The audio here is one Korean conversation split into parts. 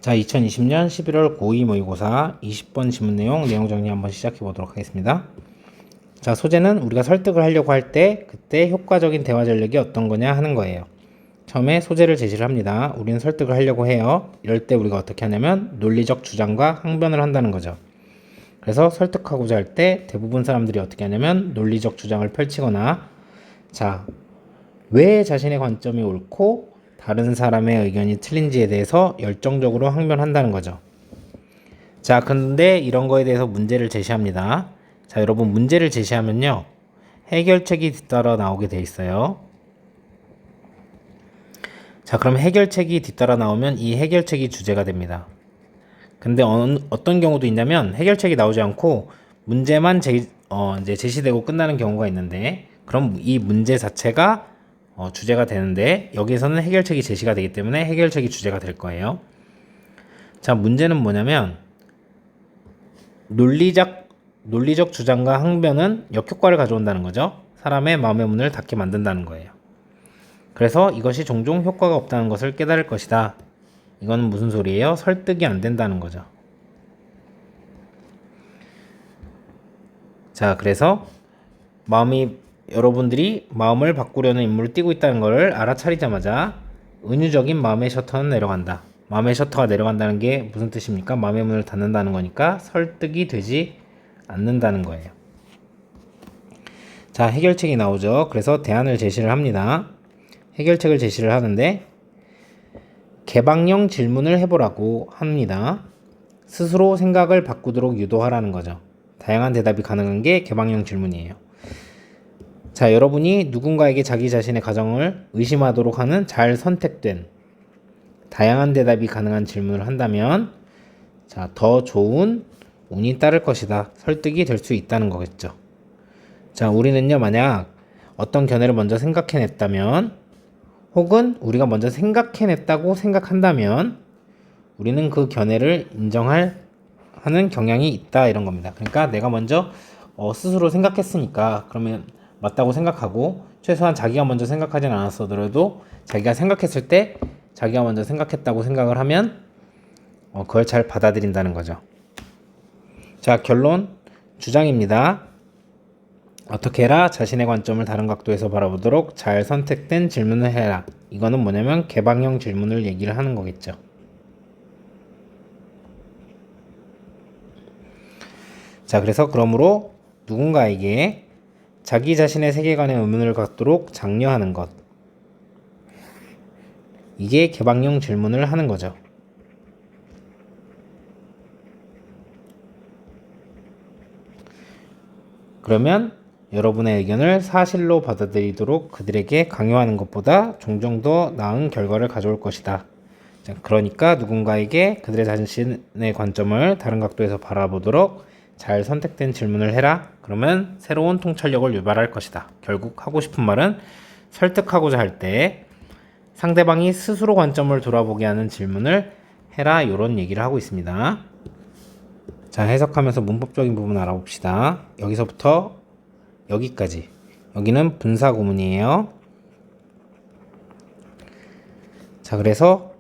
자, 2020년 11월 고2 모의고사 20번 지문 내용 정리 한번 시작해 보도록 하겠습니다. 자, 소재는 우리가 설득을 하려고 할 때 그때 효과적인 대화 전략이 어떤 거냐 하는 거예요. 처음에 소재를 제시를 합니다. 우리는 설득을 하려고 해요. 이럴 때 우리가 어떻게 하냐면 논리적 주장과 항변을 한다는 거죠. 그래서 설득하고자 할 때 대부분 사람들이 어떻게 하냐면 논리적 주장을 펼치거나, 자, 왜 자신의 관점이 옳고 다른 사람의 의견이 틀린지에 대해서 열정적으로 항변한다는 거죠. 자, 근데 이런 거에 대해서 문제를 제시합니다. 자, 여러분, 문제를 제시하면요, 해결책이 뒤따라 나오게 돼 있어요. 자, 그럼 해결책이 뒤따라 나오면 이 해결책이 주제가 됩니다. 근데 어떤 경우도 있냐면 해결책이 나오지 않고 문제만 이제 제시되고 끝나는 경우가 있는데, 그럼 이 문제 자체가 주제가 되는데, 여기에서는 해결책이 제시가 되기 때문에 해결책이 주제가 될 거예요. 자, 문제는 뭐냐면 논리적 주장과 항변은 역효과를 가져온다는 거죠. 사람의 마음의 문을 닫게 만든다는 거예요. 그래서 이것이 종종 효과가 없다는 것을 깨달을 것이다. 이건 무슨 소리예요? 설득이 안 된다는 거죠. 자, 그래서 여러분들이 마음을 바꾸려는 임무를 띠고 있다는 것을 알아차리자마자 은유적인 마음의 셔터는 내려간다. 마음의 셔터가 내려간다는 게 무슨 뜻입니까? 마음의 문을 닫는다는 거니까 설득이 되지 않는다는 거예요. 자, 해결책이 나오죠. 그래서 대안을 제시를 합니다. 해결책을 제시를 하는데 개방형 질문을 해보라고 합니다. 스스로 생각을 바꾸도록 유도하라는 거죠. 다양한 대답이 가능한 게 개방형 질문이에요. 자, 여러분이 누군가에게 자기 자신의 가정을 의심하도록 하는 잘 선택된 다양한 대답이 가능한 질문을 한다면, 자, 더 좋은 운이 따를 것이다. 설득이 될 수 있다는 거겠죠. 자, 우리는요, 만약 어떤 견해를 먼저 생각해냈다면, 혹은 우리가 먼저 생각해냈다고 생각한다면, 우리는 그 견해를 하는 경향이 있다, 이런 겁니다. 그러니까 내가 먼저 스스로 생각했으니까 그러면 맞다고 생각하고, 최소한 자기가 먼저 생각하진 않았어도 자기가 생각했을 때 자기가 먼저 생각했다고 생각을 하면 그걸 잘 받아들인다는 거죠. 자, 결론, 주장입니다. 어떻게 해라? 자신의 관점을 다른 각도에서 바라보도록 잘 선택된 질문을 해라. 이거는 뭐냐면 개방형 질문을 얘기를 하는 거겠죠. 자, 그러므로 누군가에게 자기 자신의 세계관에 의문을 갖도록 장려하는 것, 이게 개방형 질문을 하는 거죠. 그러면 여러분의 의견을 사실로 받아들이도록 그들에게 강요하는 것보다 종종 더 나은 결과를 가져올 것이다. 자, 그러니까 누군가에게 그들의 자신의 관점을 다른 각도에서 바라보도록 잘 선택된 질문을 해라. 그러면 새로운 통찰력을 유발할 것이다. 결국 하고 싶은 말은 설득하고자 할 때 상대방이 스스로 관점을 돌아보게 하는 질문을 해라. 이런 얘기를 하고 있습니다. 자, 해석하면서 문법적인 부분 알아봅시다. 여기서부터 여기까지. 여기는 분사 구문이에요. 자, 그래서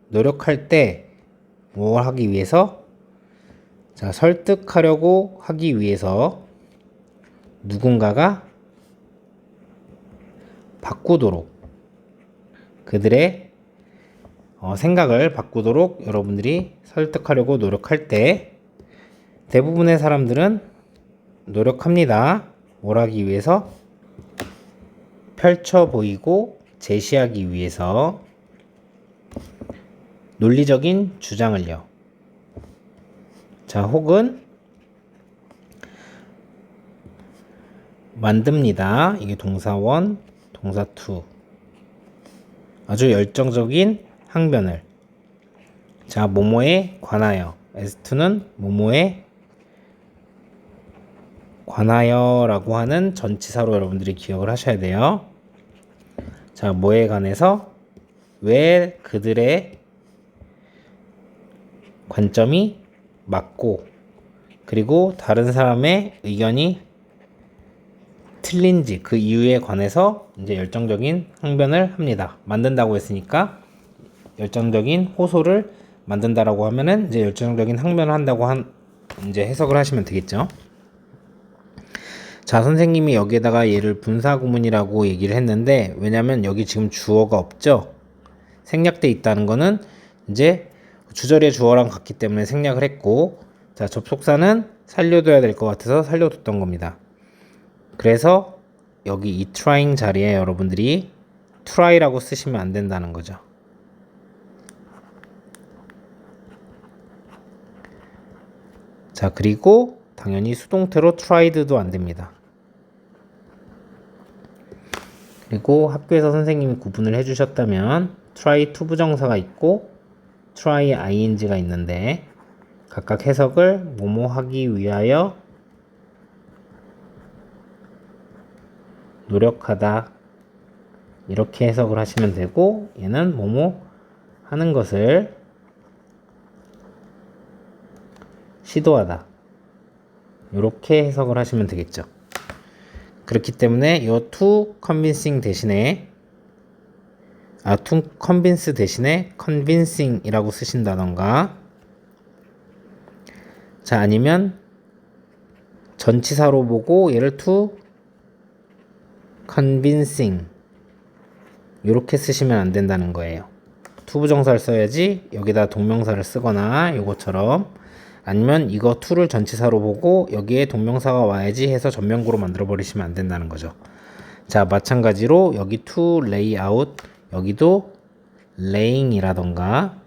노력할 때 뭘 하기 위해서? 자, 설득하려고 하기 위해서 누군가가 바꾸도록, 그들의 생각을 바꾸도록 여러분들이 설득하려고 노력할 때 대부분의 사람들은 노력합니다. 뭘 하기 위해서? 펼쳐 보이고 제시하기 위해서 논리적인 주장을요. 자, 혹은 만듭니다. 이게 동사원, 동사 투. 아주 열정적인 항변을. 자, 뭐뭐에 관하여. S2는 뭐뭐에 관하여라고 하는 전치사로 여러분들이 기억을 하셔야 돼요. 자, 뭐에 관해서? 왜 그들의 관점이 맞고, 그리고 다른 사람의 의견이 틀린지 그 이유에 관해서 이제 열정적인 항변을 합니다. 만든다고 했으니까 열정적인 호소를 만든다라고 하면은 이제 열정적인 항변을 한다고 이제 해석을 하시면 되겠죠. 자, 선생님이 여기에다가 얘를 분사구문이라고 얘기를 했는데, 왜냐면 여기 지금 주어가 없죠. 생략돼 있다는 거는 이제 주절의 주어랑 같기 때문에 생략을 했고, 자, 접속사는 살려둬야 될 것 같아서 살려뒀던 겁니다. 그래서 여기 이 trying 자리에 여러분들이 try라고 쓰시면 안 된다는 거죠. 자, 그리고 당연히 수동태로 tried도 안 됩니다. 그리고 학교에서 선생님이 구분을 해주셨다면 try to 부정사가 있고 try ing가 있는데 각각 해석을 뭐뭐 하기 위하여 노력하다 이렇게 해석을 하시면 되고, 얘는 뭐뭐 하는 것을 시도하다 이렇게 해석을 하시면 되겠죠. 그렇기 때문에 이 to convincing 대신에 to convince 대신에 convincing이라고 쓰신다던가, 자, 아니면 전치사로 보고 얘를 to convincing 이렇게 쓰시면 안 된다는 거예요. to 부정사를 써야지 여기다 동명사를 쓰거나 요것처럼, 아니면 이거 to를 전치사로 보고 여기에 동명사가 와야지 해서 전면구로 만들어 버리시면 안 된다는 거죠. 자, 마찬가지로 여기 to lay out 여기도 laying이라던가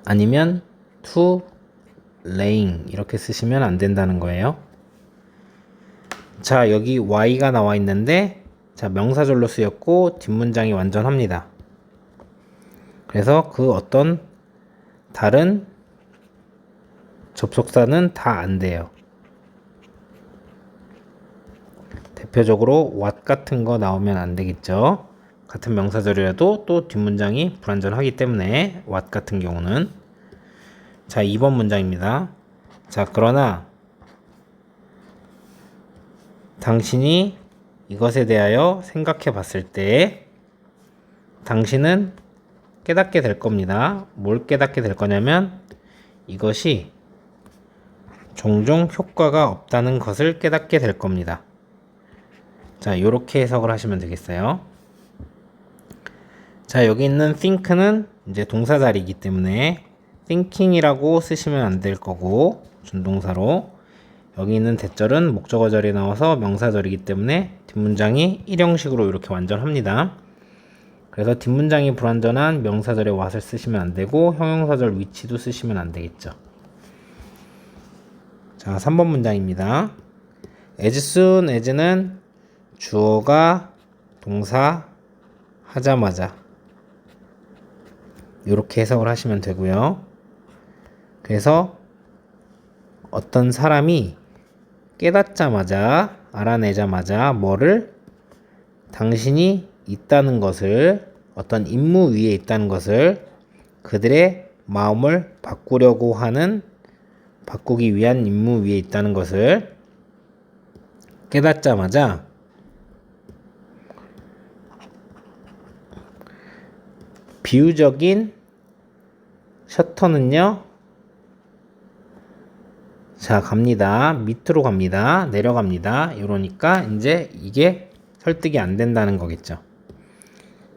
아니면 to laying 이렇게 쓰시면 안 된다는 거예요. 자, 여기 y가 나와 있는데, 자, 명사절로 쓰였고 뒷문장이 완전합니다. 그래서 그 어떤 다른 접속사는 다 안 돼요. 대표적으로 what 같은 거 나오면 안 되겠죠. 같은 명사절이라도 또 뒷문장이 불완전하기 때문에 what 같은 경우는. 자, 2번 문장입니다. 자, 그러나 당신이 이것에 대하여 생각해 봤을 때 당신은 깨닫게 될 겁니다. 뭘 깨닫게 될 거냐면 이것이 종종 효과가 없다는 것을 깨닫게 될 겁니다. 자, 요렇게 해석을 하시면 되겠어요. 자, 여기 있는 think는 이제 동사 자리이기 때문에 thinking이라고 쓰시면 안 될 거고, 준동사로. 여기 있는 대절은 목적어 자리에 나와서 명사절이기 때문에 뒷문장이 일형식으로 이렇게 완전합니다. 그래서 뒷문장이 불완전한 명사절에 what을 쓰시면 안 되고 형용사절 which도 쓰시면 안 되겠죠. 자, 3번 문장입니다. as soon as는 주어가 동사 하자마자 이렇게 해석을 하시면 되고요. 그래서 어떤 사람이 깨닫자마자, 알아내자마자 뭐를? 당신이 있다는 것을, 어떤 임무 위에 있다는 것을 그들의 마음을 바꾸려고 하는, 바꾸기 위한 임무 위에 있다는 것을 깨닫자마자 비유적인 셔터는요, 자, 갑니다. 밑으로 갑니다. 내려갑니다. 이러니까 이제 이게 설득이 안 된다는 거겠죠.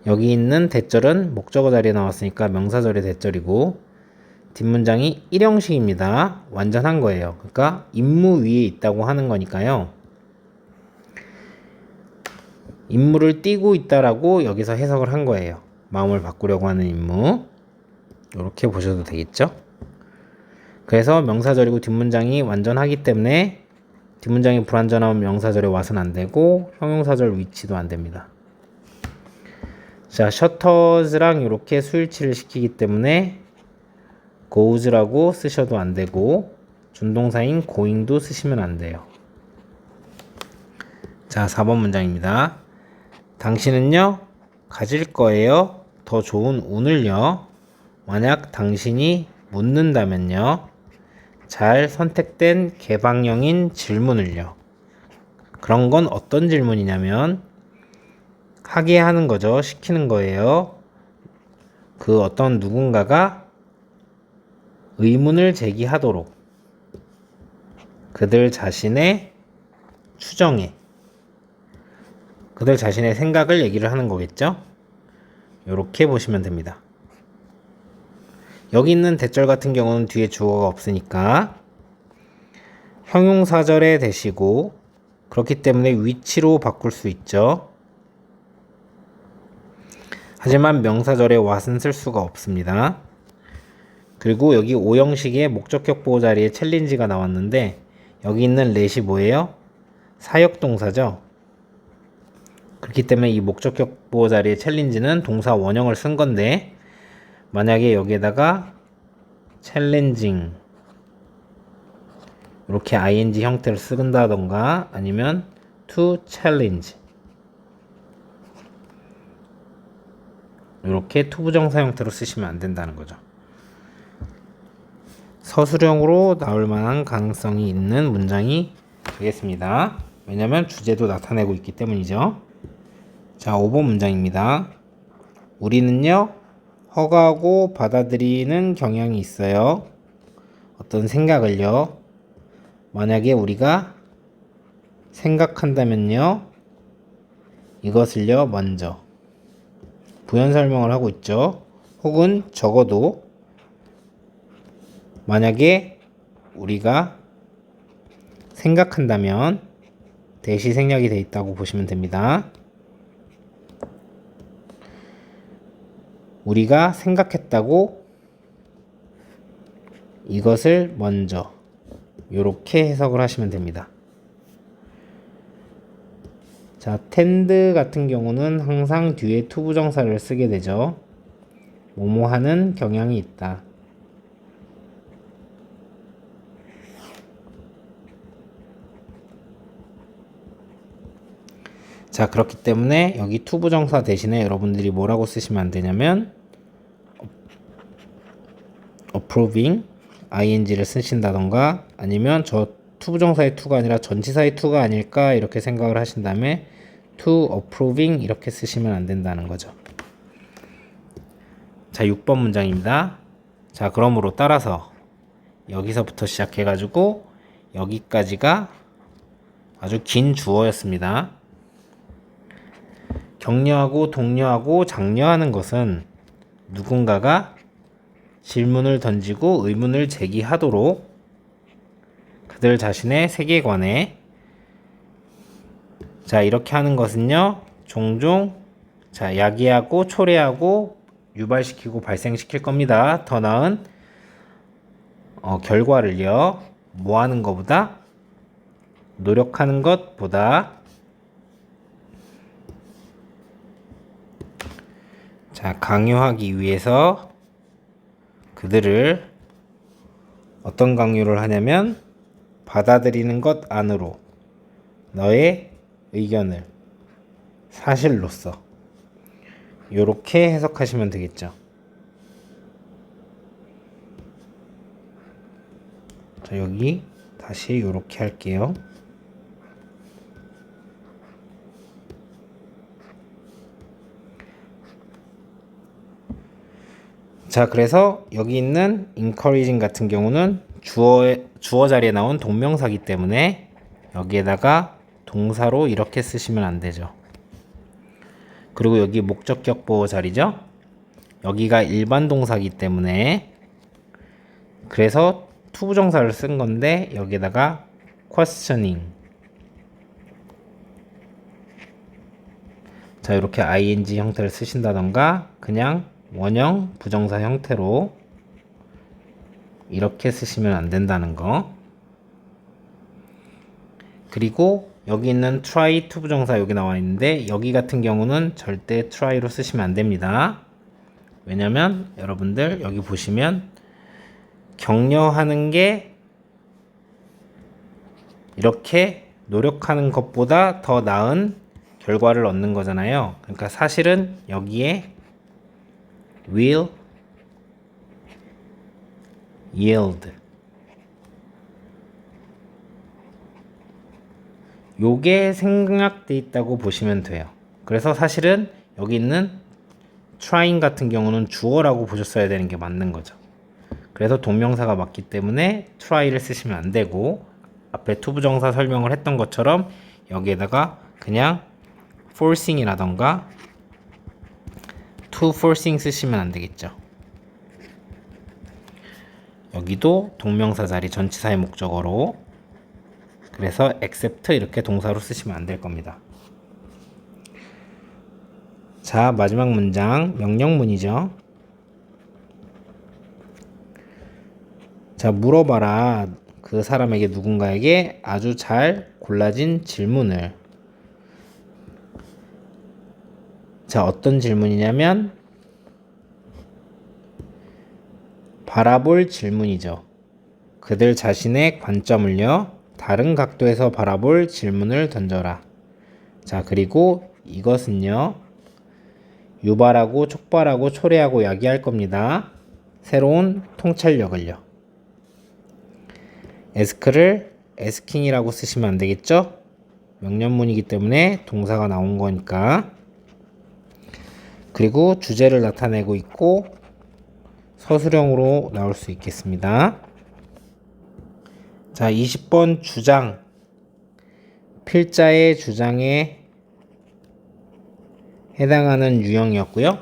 여기 있는 대절은 목적어 자리에 나왔으니까 명사절의 대절이고, 뒷문장이 일형식입니다. 완전한 거예요. 그러니까 임무 위에 있다고 하는 거니까요. 임무를 띠고 있다라고 여기서 해석을 한 거예요. 마음을 바꾸려고 하는 임무. 이렇게 보셔도 되겠죠. 그래서 명사절이고 뒷문장이 완전하기 때문에 뒷문장이 불완전하면 명사절에 what은 안 되고 형용사절 which도 안 됩니다. 자, shutters랑 이렇게 수일치를 시키기 때문에 goes라고 쓰셔도 안 되고 준동사인 going도 쓰시면 안 돼요. 자, 4번 문장입니다. 당신은요, 가질 거예요. 더 좋은 운을요. 만약 당신이 묻는다면요. 잘 선택된 개방형인 질문을요. 그런 건 어떤 질문이냐면 하게 하는 거죠. 시키는 거예요. 그 어떤 누군가가 의문을 제기하도록 그들 자신의 추정에 그들 자신의 생각을 얘기를 하는 거겠죠? 이렇게 보시면 됩니다. 여기 있는 대절 같은 경우는 뒤에 주어가 없으니까 형용사절에 대시고 그렇기 때문에 위치로 바꿀 수 있죠. 하지만 명사절에 what은 쓸 수가 없습니다. 그리고 여기 오형식의 목적격 보호 자리에 챌린지가 나왔는데 여기 있는 let이 뭐예요? 사역동사죠. 그렇기 때문에 이 목적격 보호 자리에 챌린지는 동사 원형을 쓴 건데 만약에 여기에다가 challenging 이렇게 ing 형태를 쓴다던가 아니면 to challenge 이렇게 투부정사 형태로 쓰시면 안 된다는 거죠. 서술형으로 나올 만한 가능성이 있는 문장이 되겠습니다. 왜냐면 주제도 나타내고 있기 때문이죠. 자, 5번 문장입니다. 우리는요, 허가하고 받아들이는 경향이 있어요. 어떤 생각을요. 만약에 우리가 생각한다면요, 이것을요, 먼저 부연 설명을 하고 있죠. 혹은 적어도 만약에 우리가 생각한다면 대시 생략이 되어 있다고 보시면 됩니다. 우리가 생각했다고 이것을 먼저 이렇게 해석을 하시면 됩니다. 자, tend 같은 경우는 항상 뒤에 투부정사를 쓰게 되죠. 뭐뭐 하는 경향이 있다. 자, 그렇기 때문에 여기 투부정사 대신에 여러분들이 뭐라고 쓰시면 안 되냐면 approving ing를 쓰신다던가 아니면 저 투부정사의 to가 아니라 전치사의 to가 아닐까 이렇게 생각을 하신 다음에 to approving 이렇게 쓰시면 안 된다는 거죠. 자, 6번 문장입니다. 자, 그러므로 따라서 여기서부터 시작해 가지고 여기까지가 아주 긴 주어였습니다. 격려하고 독려하고 장려하는 것은 누군가가 질문을 던지고 의문을 제기하도록 그들 자신의 세계관에 자, 이렇게 하는 것은요, 종종 자, 야기하고 초래하고 유발시키고 발생시킬 겁니다. 더 나은 결과를요, 뭐 하는 것보다 노력하는 것보다 자, 강요하기 위해서 그들을 어떤 강요를 하냐면 받아들이는 것 안으로 너의 의견을 사실로서 이렇게 해석하시면 되겠죠. 자, 여기 다시 이렇게 할게요. 자, 그래서 여기 있는 encouraging 같은 경우는 주어 자리에 나온 동명사기 때문에 여기에다가 동사로 이렇게 쓰시면 안 되죠. 그리고 여기 목적격 보호 자리죠. 여기가 일반 동사기 때문에 그래서 투부정사를 쓴 건데 여기에다가 questioning 자, 이렇게 ing 형태를 쓰신다던가 그냥 원형 부정사 형태로 이렇게 쓰시면 안 된다는 거. 그리고 여기 있는 try 투부정사 여기 나와 있는데 여기 같은 경우는 절대 try로 쓰시면 안 됩니다. 왜냐면 여러분들 여기 보시면 격려하는 게 이렇게 노력하는 것보다 더 나은 결과를 얻는 거잖아요. 그러니까 사실은 여기에 will yield 요게 생략돼 있다고 보시면 돼요. 그래서 사실은 여기 있는 trying 같은 경우는 주어라고 보셨어야 되는 게 맞는 거죠. 그래서 동명사가 맞기 때문에 try를 쓰시면 안 되고 앞에 투부정사 설명을 했던 것처럼 여기에다가 그냥 forcing이라던가 to forcing 쓰시면 안 되겠죠. 여기도 동명사 자리 전치사의 목적어로, 그래서 accept 이렇게 동사로 쓰시면 안 될 겁니다. 자, 마지막 문장 명령문이죠. 자, 물어봐라. 그 사람에게, 누군가에게 아주 잘 골라진 질문을. 자, 어떤 질문이냐면 바라볼 질문이죠. 그들 자신의 관점을요, 다른 각도에서 바라볼 질문을 던져라. 자, 그리고 이것은요, 유발하고 촉발하고 초래하고 야기할 겁니다. 새로운 통찰력을요. 에스크를 에스킹이라고 쓰시면 안 되겠죠? 명령문이기 때문에 동사가 나온 거니까. 그리고 주제를 나타내고 있고 서술형으로 나올 수 있겠습니다. 자, 20번 주장. 필자의 주장에 해당하는 유형이었고요.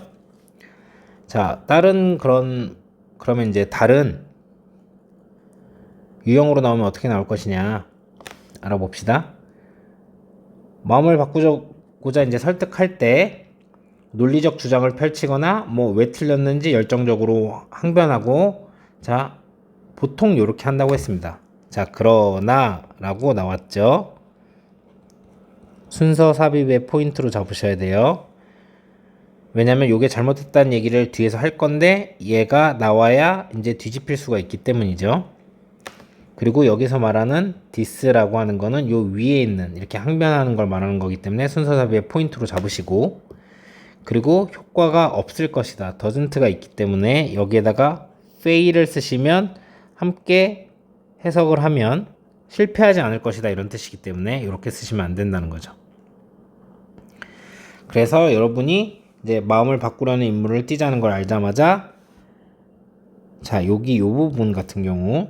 자, 그러면 이제 다른 유형으로 나오면 어떻게 나올 것이냐 알아봅시다. 마음을 바꾸고자 이제 설득할 때 논리적 주장을 펼치거나 왜 틀렸는지 열정적으로 항변하고, 자, 보통 이렇게 한다고 했습니다. 자, 그러나 라고 나왔죠. 순서 삽입의 포인트로 잡으셔야 돼요. 왜냐면 이게 잘못했다는 얘기를 뒤에서 할 건데 얘가 나와야 이제 뒤집힐 수가 있기 때문이죠. 그리고 여기서 말하는 this라고 하는 거는 요 위에 있는 이렇게 항변하는 걸 말하는 거기 때문에 순서 삽입의 포인트로 잡으시고, 그리고 효과가 없을 것이다, doesn't가 있기 때문에 여기에다가 fail을 쓰시면 함께 해석을 하면 실패하지 않을 것이다 이런 뜻이기 때문에 이렇게 쓰시면 안 된다는 거죠. 그래서 여러분이 이제 마음을 바꾸려는 인물을 띠자는 걸 알자마자, 자, 여기 요 부분 같은 경우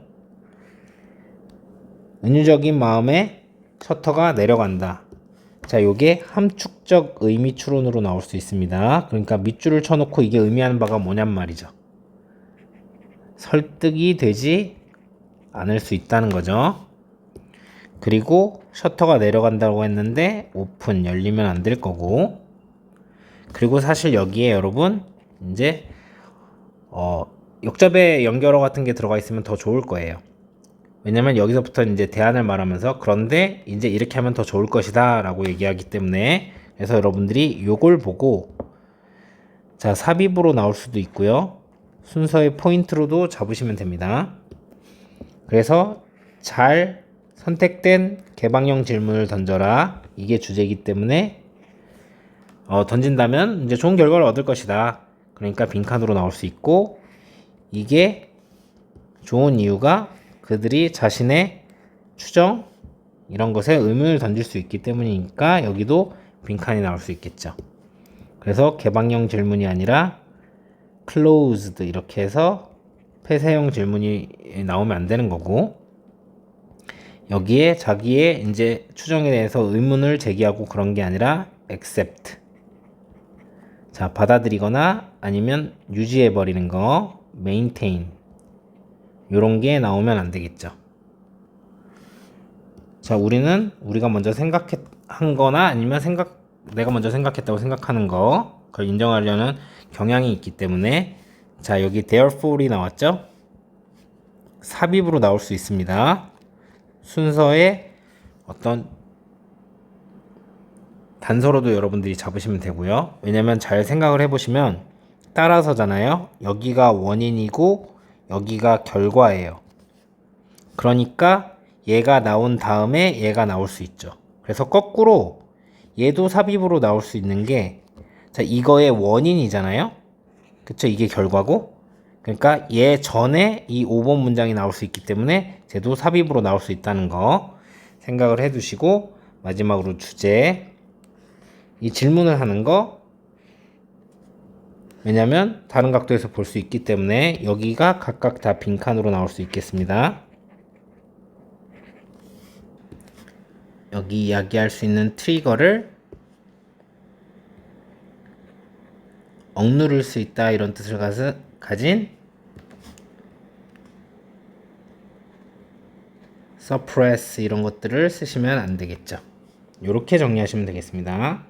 은유적인 마음에 셔터가 내려간다. 자, 요게 함축적 의미 추론으로 나올 수 있습니다. 그러니까 밑줄을 쳐놓고 이게 의미하는 바가 뭐냔 말이죠. 설득이 되지 않을 수 있다는 거죠. 그리고 셔터가 내려간다고 했는데 오픈, 열리면 안 될 거고, 그리고 사실 여기에 여러분 이제 역접의 연결어 같은 게 들어가 있으면 더 좋을 거예요. 왜냐면 여기서부터 이제 대안을 말하면서 그런데 이제 이렇게 하면 더 좋을 것이다 라고 얘기하기 때문에, 그래서 여러분들이 요걸 보고, 자, 삽입으로 나올 수도 있고요, 순서의 포인트로도 잡으시면 됩니다. 그래서 잘 선택된 개방형 질문을 던져라, 이게 주제이기 때문에 던진다면 이제 좋은 결과를 얻을 것이다. 그러니까 빈칸으로 나올 수 있고, 이게 좋은 이유가 그들이 자신의 추정 이런 것에 의문을 던질 수 있기 때문이니까 여기도 빈칸이 나올 수 있겠죠. 그래서 개방형 질문이 아니라 closed 이렇게 해서 폐쇄형 질문이 나오면 안 되는 거고, 여기에 자기의 이제 추정에 대해서 의문을 제기하고 그런 게 아니라 accept. 자, 받아들이거나 아니면 유지해 버리는 거 maintain. 요런 게 나오면 안 되겠죠. 자, 우리가 먼저 생각한 거나 아니면 내가 먼저 생각했다고 생각하는 거, 그걸 인정하려는 경향이 있기 때문에, 자, 여기 therefore이 나왔죠? 삽입으로 나올 수 있습니다. 순서의 어떤 단서로도 여러분들이 잡으시면 되고요. 왜냐면 잘 생각을 해보시면 따라서잖아요. 여기가 원인이고 여기가 결과예요. 그러니까 얘가 나온 다음에 얘가 나올 수 있죠. 그래서 거꾸로 얘도 삽입으로 나올 수 있는 게, 자, 이거의 원인이잖아요. 그쵸? 이게 결과고, 그러니까 얘 전에 이 5번 문장이 나올 수 있기 때문에 쟤도 삽입으로 나올 수 있다는 거 생각을 해 두시고, 마지막으로 주제, 이 질문을 하는 거, 왜냐면 다른 각도에서 볼 수 있기 때문에 여기가 각각 다 빈칸으로 나올 수 있겠습니다. 여기 이야기할 수 있는 트리거를 억누를 수 있다 이런 뜻을 가진 suppress 이런 것들을 쓰시면 안 되겠죠. 이렇게 정리하시면 되겠습니다.